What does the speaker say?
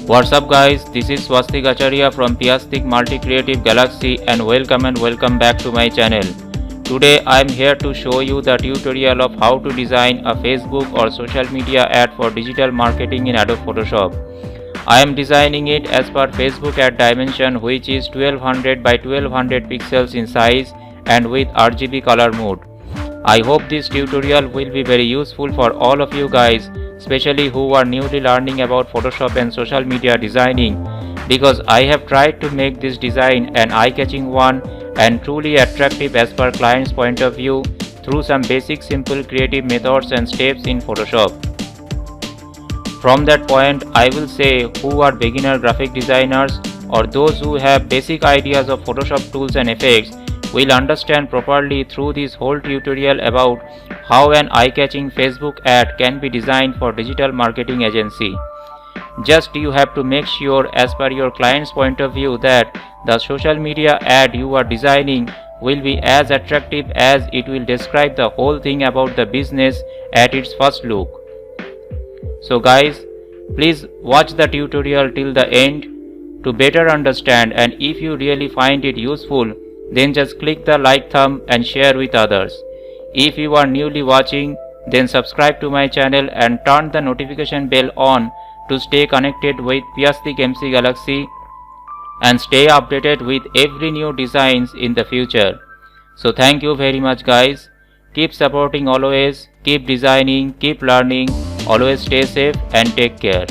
What's up guys, this is Swastik Acharya from Piastik Multi Creative Galaxy and welcome back to my channel. Today I am here to show you the tutorial of how to design a Facebook or social media ad for digital marketing in Adobe Photoshop. I am designing it as per Facebook ad dimension, which is 1200 by 1200 pixels in size and with RGB color mode. I hope this tutorial will be very useful for all of you guys, especially who are newly learning about Photoshop and social media designing, because I have tried to make this design an eye-catching one and truly attractive as per client's point of view through some basic simple creative methods and steps in Photoshop. From that point, I will say who are beginner graphic designers or those who have basic ideas of Photoshop tools and effects will understand properly through this whole tutorial about how an eye-catching Facebook ad can be designed for digital marketing agency. Just you have to make sure as per your client's point of view that the social media ad you are designing will be as attractive as it will describe the whole thing about the business at its first look. So guys, please watch the tutorial till the end to better understand, and if you really find it useful, then just click the like thumb and share with others. If you are newly watching, then subscribe to my channel and turn the notification bell on to stay connected with Piastik MC Galaxy and stay updated with every new designs in the future. So thank you very much guys. Keep supporting always, keep designing, keep learning, always stay safe and take care.